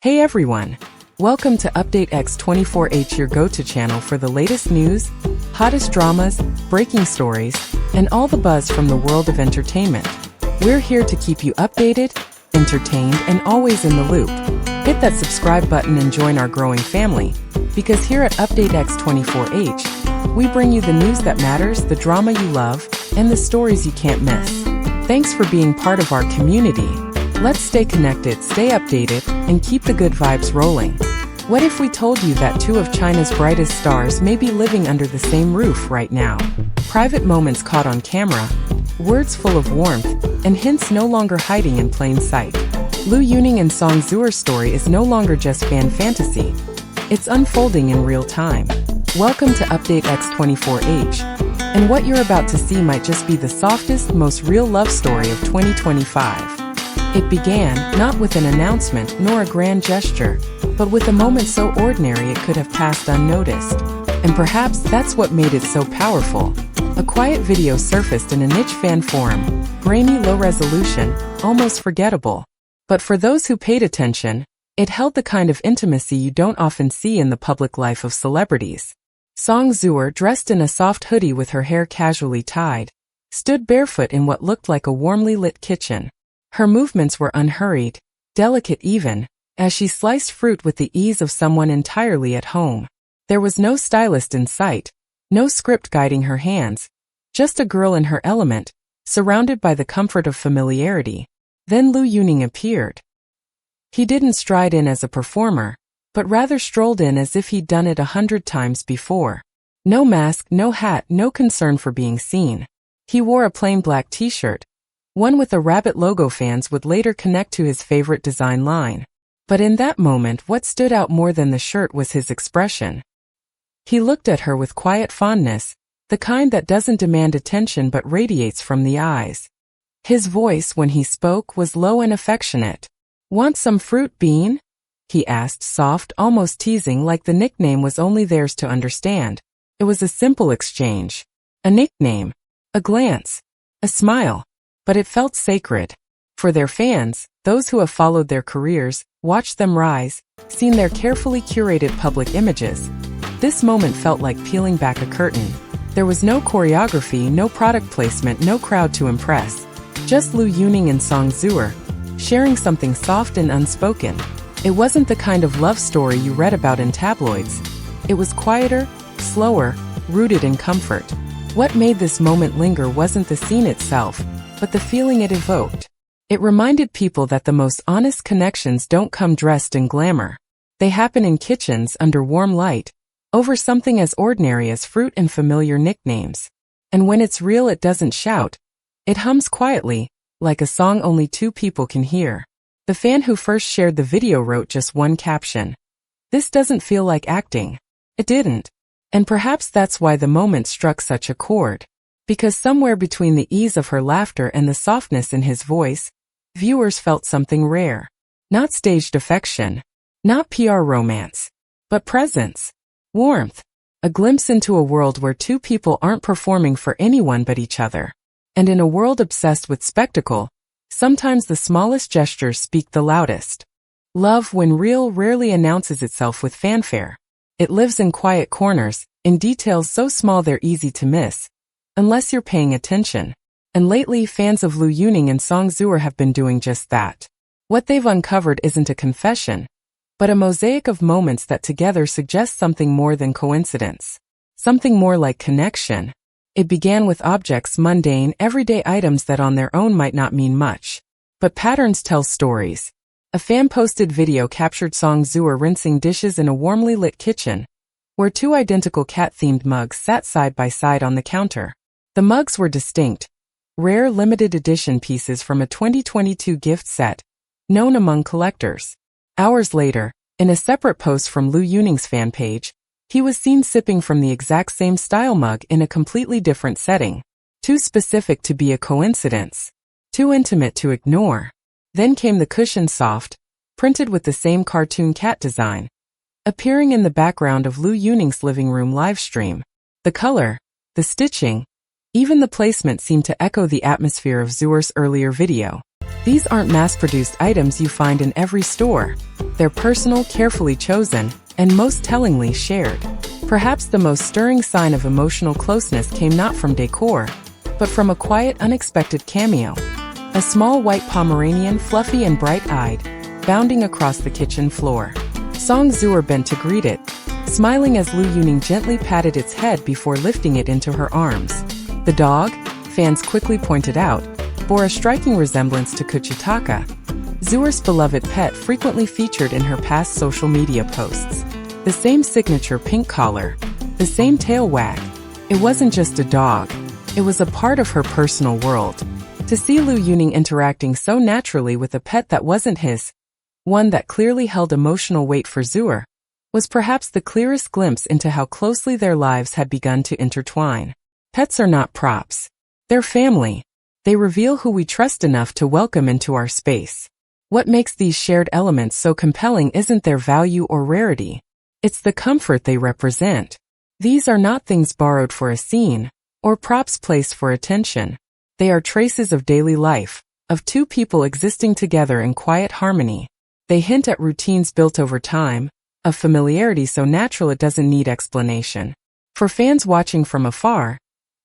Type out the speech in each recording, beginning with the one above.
Hey everyone! Welcome to Update X24H, your go-to channel for the latest news, hottest dramas, breaking stories, and all the buzz from the world of entertainment. We're here to keep you updated, entertained, and always in the loop. Hit that subscribe button and join our growing family, because here at Update X24H, we bring you the news that matters, the drama you love, and the stories you can't miss. Thanks for being part of our community. Let's stay connected, stay updated, and keep the good vibes rolling. What if we told you that two of China's brightest stars may be living under the same roof right now? Private moments caught on camera, words full of warmth, and hints no longer hiding in plain sight. Lu Yuning and Song Zuer's story is no longer just fan fantasy. It's unfolding in real time. Welcome to Update X24H, and what you're about to see might just be the softest, most real love story of 2025. It began, not with an announcement nor a grand gesture, but with a moment so ordinary it could have passed unnoticed. And perhaps that's what made it so powerful. A quiet video surfaced in a niche fan forum, grainy, low resolution, almost forgettable. But for those who paid attention, it held the kind of intimacy you don't often see in the public life of celebrities. Song Zuer, dressed in a soft hoodie with her hair casually tied, stood barefoot in what looked like a warmly lit kitchen. Her movements were unhurried, delicate even, as she sliced fruit with the ease of someone entirely at home. There was no stylist in sight, no script guiding her hands, just a girl in her element, surrounded by the comfort of familiarity. Then Lu Yuning appeared. He didn't stride in as a performer, but rather strolled in as if he'd done it 100 times before. No mask, no hat, no concern for being seen. He wore a plain black t-shirt, one with a rabbit logo fans would later connect to his favorite design line. But in that moment, what stood out more than the shirt was his expression. He looked at her with quiet fondness, the kind that doesn't demand attention but radiates from the eyes. His voice, when he spoke, was low and affectionate. "Want some fruit, Bean?" he asked, soft, almost teasing, like the nickname was only theirs to understand. It was a simple exchange. A nickname. A glance. A smile. But it felt sacred. For their fans, those who have followed their careers, watched them rise, seen their carefully curated public images, this moment felt like peeling back a curtain. There was no choreography, no product placement, no crowd to impress. Just Lu Yuning and Song Zuer, sharing something soft and unspoken. It wasn't the kind of love story you read about in tabloids. It was quieter, slower, rooted in comfort. What made this moment linger wasn't the scene itself, but the feeling it evoked. It reminded people that the most honest connections don't come dressed in glamour. They happen in kitchens under warm light, over something as ordinary as fruit and familiar nicknames. And when it's real, it doesn't shout. It hums quietly, like a song only two people can hear. The fan who first shared the video wrote just one caption. "This doesn't feel like acting." It didn't. And perhaps that's why the moment struck such a chord. Because somewhere between the ease of her laughter and the softness in his voice, viewers felt something rare. Not staged affection, not PR romance, but presence, warmth, a glimpse into a world where two people aren't performing for anyone but each other. And in a world obsessed with spectacle, sometimes the smallest gestures speak the loudest. Love, when real, rarely announces itself with fanfare. It lives in quiet corners, in details so small they're easy to miss, unless you're paying attention. And lately, fans of Lu Yuning and Song Zuer have been doing just that. What they've uncovered isn't a confession, but a mosaic of moments that together suggest something more than coincidence. Something more like connection. It began with objects, mundane, everyday items that on their own might not mean much. But patterns tell stories. A fan-posted video captured Song Zuer rinsing dishes in a warmly lit kitchen, where two identical cat-themed mugs sat side by side on the counter. The mugs were distinct, rare limited edition pieces from a 2022 gift set, known among collectors. Hours later, in a separate post from Lu Yuning's fan page, he was seen sipping from the exact same style mug in a completely different setting. Too specific to be a coincidence. Too intimate to ignore. Then came the cushion, soft, printed with the same cartoon cat design, appearing in the background of Lu Yuning's living room livestream. The color, the stitching, even the placement seemed to echo the atmosphere of Zuer's earlier video. These aren't mass-produced items you find in every store. They're personal, carefully chosen, and most tellingly shared. Perhaps the most stirring sign of emotional closeness came not from decor, but from a quiet, unexpected cameo. A small white Pomeranian, fluffy and bright-eyed, bounding across the kitchen floor. Zuer bent to greet it, smiling as Lu Yuning gently patted its head before lifting it into her arms. The dog, fans quickly pointed out, bore a striking resemblance to Kuchitaka, Zuer's beloved pet frequently featured in her past social media posts. The same signature pink collar, the same tail wag. It wasn't just a dog, it was a part of her personal world. To see Lu Yuning interacting so naturally with a pet that wasn't his, one that clearly held emotional weight for Zuer, was perhaps the clearest glimpse into how closely their lives had begun to intertwine. Pets are not props. They're family. They reveal who we trust enough to welcome into our space. What makes these shared elements so compelling isn't their value or rarity. It's the comfort they represent. These are not things borrowed for a scene, or props placed for attention. They are traces of daily life, of two people existing together in quiet harmony. They hint at routines built over time, of familiarity so natural it doesn't need explanation. For fans watching from afar,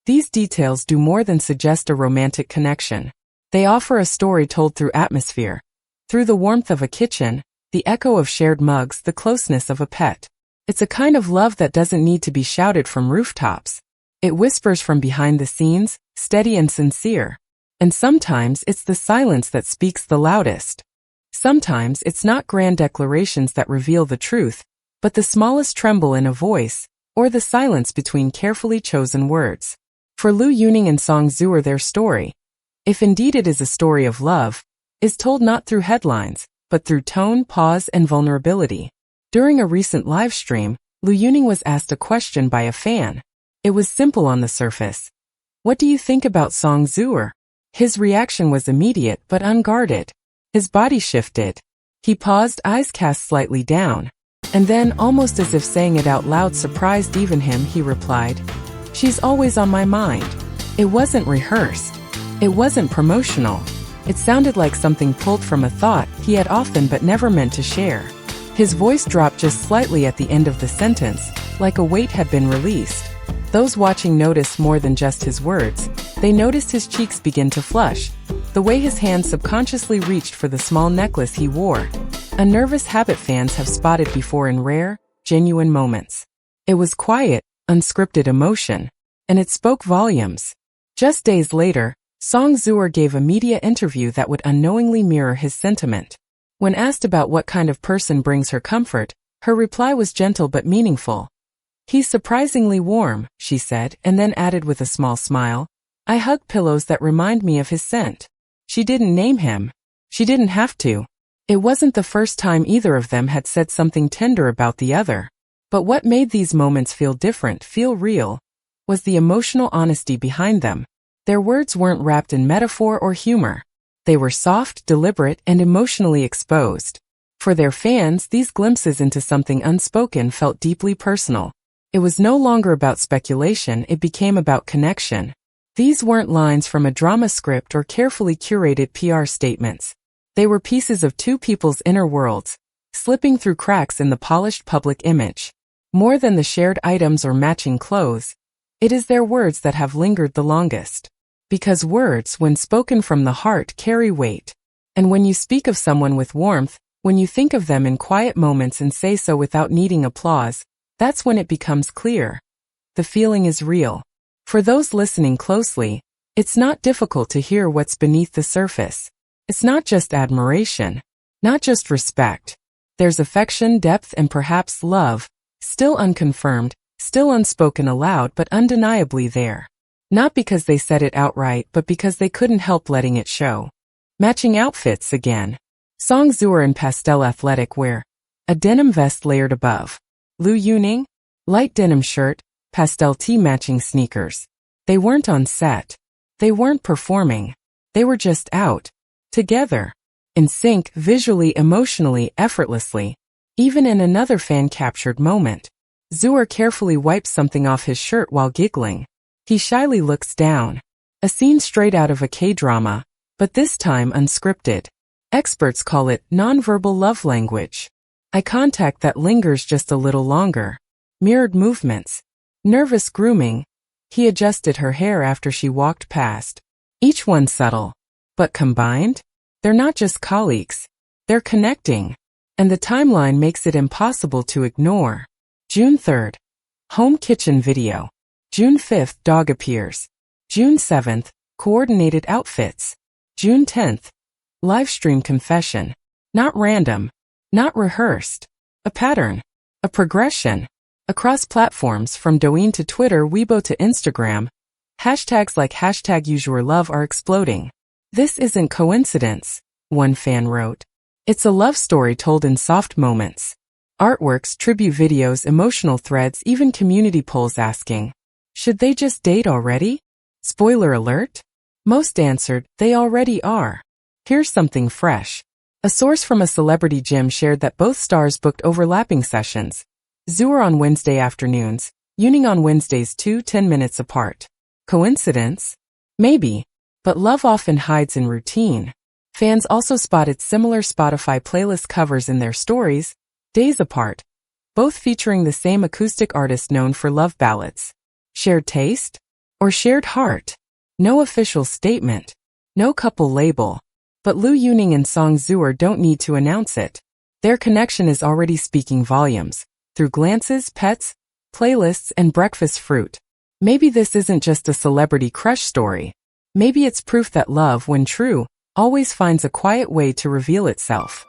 these details do more than suggest a romantic connection. They offer a story told through atmosphere, through the warmth of a kitchen, the echo of shared mugs, the closeness of a pet. It's a kind of love that doesn't need to be shouted from rooftops. It whispers from behind the scenes, steady and sincere. And sometimes it's the silence that speaks the loudest. Sometimes it's not grand declarations that reveal the truth, but the smallest tremble in a voice, or the silence between carefully chosen words. For Lu Yuning and Zuer, their story, if indeed it is a story of love, is told not through headlines, but through tone, pause, and vulnerability. During a recent live stream, Lu Yuning was asked a question by a fan. It was simple on the surface. What do you think about Zuer? His reaction was immediate but unguarded. His body shifted. He paused, eyes cast slightly down. And then, almost as if saying it out loud surprised even him, he replied, "She's always on my mind." It wasn't rehearsed. It wasn't promotional. It sounded like something pulled from a thought he had often but never meant to share. His voice dropped just slightly at the end of the sentence, like a weight had been released. Those watching noticed more than just his words. They noticed his cheeks begin to flush, the way his hand subconsciously reached for the small necklace he wore. A nervous habit fans have spotted before in rare, genuine moments. It was quiet, unscripted emotion, and it spoke volumes. Just days later, Zuer gave a media interview that would unknowingly mirror his sentiment. When asked about what kind of person brings her comfort, her reply was gentle but meaningful. "He's surprisingly warm," she said, and then added with a small smile, "I hug pillows that remind me of his scent." She didn't name him. She didn't have to. It wasn't the first time either of them had said something tender about the other. But what made these moments feel different, feel real, was the emotional honesty behind them. Their words weren't wrapped in metaphor or humor. They were soft, deliberate, and emotionally exposed. For their fans, these glimpses into something unspoken felt deeply personal. It was no longer about speculation, it became about connection. These weren't lines from a drama script or carefully curated PR statements. They were pieces of two people's inner worlds, slipping through cracks in the polished public image. More than the shared items or matching clothes, it is their words that have lingered the longest. Because words, when spoken from the heart, carry weight. And when you speak of someone with warmth, when you think of them in quiet moments and say so without needing applause, that's when it becomes clear. The feeling is real. For those listening closely, it's not difficult to hear what's beneath the surface. It's not just admiration, not just respect. There's affection, depth, and perhaps love, still unconfirmed, still unspoken aloud but undeniably there. Not because they said it outright, but because they couldn't help letting it show. Matching outfits again. Zuer in pastel athletic wear, a denim vest layered above. Lu Yuning, light denim shirt, pastel tee matching sneakers. They weren't on set. They weren't performing. They were just out. Together. In sync, visually, emotionally, effortlessly. Even in another fan-captured moment, Zuer carefully wipes something off his shirt while giggling. He shyly looks down. A scene straight out of a K-drama, but this time unscripted. Experts call it nonverbal love language. Eye contact that lingers just a little longer. Mirrored movements. Nervous grooming. He adjusted her hair after she walked past. Each one subtle. But combined? They're not just colleagues. They're connecting. And the timeline makes it impossible to ignore. June 3rd. Home kitchen video. June 5th, dog appears. June 7th, coordinated outfits. June 10th, livestream confession. Not random. Not rehearsed. A pattern. A progression. Across platforms from Douyin to Twitter, Weibo to Instagram, hashtags like #Yuzuer are exploding. This isn't coincidence, one fan wrote. It's a love story told in soft moments. Artworks, tribute videos, emotional threads, even community polls asking, should they just date already? Spoiler alert? Most answered, they already are. Here's something fresh. A source from a celebrity gym shared that both stars booked overlapping sessions. Zuer on Wednesday afternoons, Yuning on Wednesdays 10 minutes apart. Coincidence? Maybe. But love often hides in routine. Fans also spotted similar Spotify playlist covers in their stories, days apart, both featuring the same acoustic artist known for love ballads. Shared taste? Or shared heart? No official statement. No couple label. But Lu Yuning and Song Zuer don't need to announce it. Their connection is already speaking volumes, through glances, pets, playlists, and breakfast fruit. Maybe this isn't just a celebrity crush story. Maybe it's proof that love, when true, always finds a quiet way to reveal itself.